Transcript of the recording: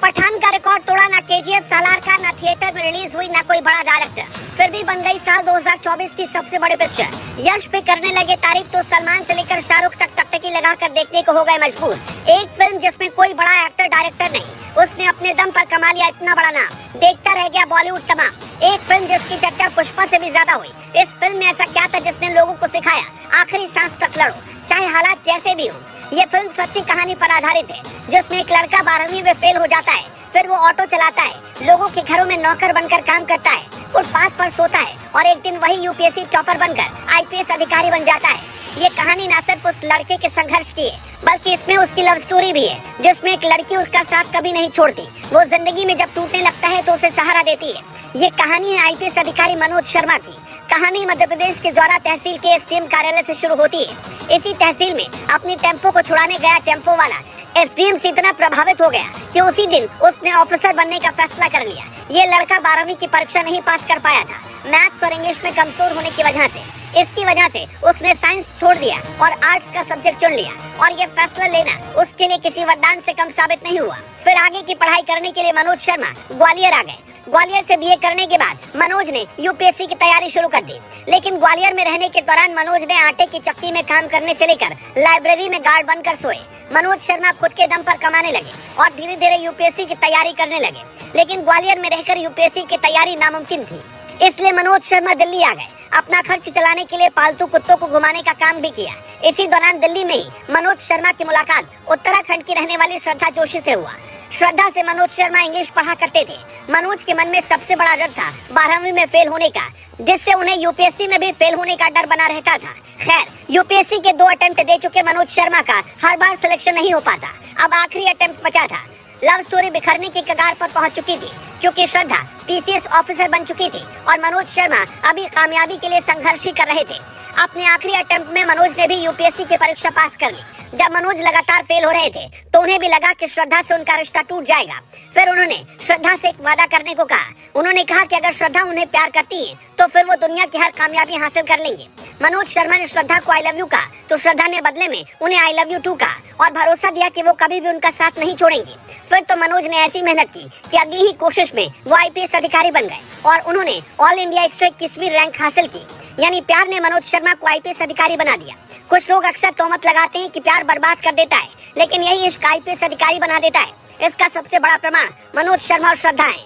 पठान का रिकॉर्ड तोड़ा ना केजीएफ सालार का, ना थिएटर में रिलीज हुई, ना कोई बड़ा डायरेक्टर, फिर भी बन गई साल 2024 की सबसे बड़ी पिक्चर। यश पे करने लगे तारीफ तो सलमान से लेकर शाहरुख तक टकटकी लगाकर देखने को हो गए मजबूर। एक फिल्म जिसमें कोई बड़ा एक्टर डायरेक्टर नहीं, उसने अपने दम पर कमा लिया इतना बड़ा नाम, देखता रह गया बॉलीवुड तमाम। एक फिल्म जिसकी चर्चा पुष्पा से भी ज्यादा हुई। इस फिल्म में ऐसा क्या था जिसने लोगों को सिखाया आखिरी सांस तक लड़ो, चाहे हालात जैसे भी हो। ये फिल्म सच्ची कहानी पर आधारित है, जिसमें एक लड़का 12वीं में फेल हो जाता है, फिर वो ऑटो चलाता है, लोगों के घरों में नौकर बनकर काम करता है, फुटपाथ पर सोता है और एक दिन वही यूपीएससी टॉपर बनकर आईपीएस अधिकारी बन जाता है। ये कहानी न सिर्फ उस लड़के के संघर्ष की है, बल्कि इसमें उसकी लव स्टोरी भी है, जिसमें एक लड़की उसका साथ कभी नहीं छोड़ती। वो जिंदगी में जब टूटने लगता है तो उसे सहारा देती है। ये कहानी है आईपीएस अधिकारी मनोज शर्मा की। कहानी मध्य प्रदेश के द्वारा तहसील के एसडीएम कार्यालय से शुरू होती है। इसी तहसील में अपनी टेम्पो को छुड़ाने गया टेम्पो वाला एसडीएम से इतना प्रभावित हो गया कि उसी दिन उसने ऑफिसर बनने का फैसला कर लिया। ये लड़का 12वीं की परीक्षा नहीं पास कर पाया था, मैथ्स और इंग्लिश में कमजोर होने की वजह से। इसकी वजह से उसने साइंस छोड़ दिया और आर्ट्स का सब्जेक्ट चुन लिया, और ये फैसला लेना उसके लिए किसी वरदान से कम साबित नहीं हुआ। फिर आगे की पढ़ाई करने के लिए मनोज शर्मा ग्वालियर आ गए। ग्वालियर से बीए करने के बाद मनोज ने यूपीएससी की तैयारी शुरू कर दी। लेकिन ग्वालियर में रहने के दौरान मनोज ने आटे की चक्की में काम करने से लेकर लाइब्रेरी में गार्ड बनकर सोए। मनोज शर्मा खुद के दम पर कमाने लगे और धीरे धीरे यूपीएससी की तैयारी करने लगे। लेकिन ग्वालियर में रहकर यूपीएससी की तैयारी नामुमकिन थी, इसलिए मनोज शर्मा दिल्ली आ गए। अपना खर्च चलाने के लिए पालतू कुत्तों को घुमाने का काम भी किया। इसी दौरान दिल्ली में ही मनोज शर्मा की मुलाकात उत्तराखंड की रहने वाली श्रद्धा जोशी से हुआ। श्रद्धा से मनोज शर्मा इंग्लिश पढ़ा करते थे। मनोज के मन में सबसे बड़ा डर था 12वीं में फेल होने का, जिससे उन्हें यूपीएससी में भी फेल होने का डर बना रहता था। खैर, यूपीएससी के 2 अटेम्प्ट दे चुके मनोज शर्मा का हर बार सिलेक्शन नहीं हो पाता। अब आखिरी अटेम्प्ट बचा था। लव स्टोरी बिखरने की कगार पर पहुंच चुकी थी, क्योंकि श्रद्धा पीसीएस ऑफिसर बन चुकी थी और मनोज शर्मा अभी कामयाबी के लिए संघर्ष ही कर रहे थे। अपने आखिरी अटेम्प्ट में मनोज ने भी यूपीएससी की परीक्षा पास कर ली। जब मनोज लगातार फेल हो रहे थे तो उन्हें भी लगा कि श्रद्धा से उनका रिश्ता टूट जाएगा। फिर उन्होंने श्रद्धा से एक वादा करने को कहा। उन्होंने कहा कि अगर श्रद्धा उन्हें प्यार करती है तो फिर वो दुनिया की हर कामयाबी हासिल कर लेंगे। मनोज शर्मा ने श्रद्धा को आई लव यू कहा तो श्रद्धा ने बदले में उन्हें आई लव यू टू कहा और भरोसा दिया कि वो कभी भी उनका साथ नहीं छोड़ेंगी। फिर तो मनोज ने ऐसी मेहनत की कि अगली ही कोशिश में वो आईपीएस अधिकारी बन गए और उन्होंने ऑल इंडिया 121वीं रैंक हासिल की। यानी प्यार ने मनोज शर्मा को आईपीएस अधिकारी बना दिया। कुछ लोग अक्सर तोहमत लगाते हैं कि प्यार बर्बाद कर देता है, लेकिन यही इश्क आईपीएस अधिकारी बना देता है। इसका सबसे बड़ा प्रमाण मनोज शर्मा और श्रद्धा है।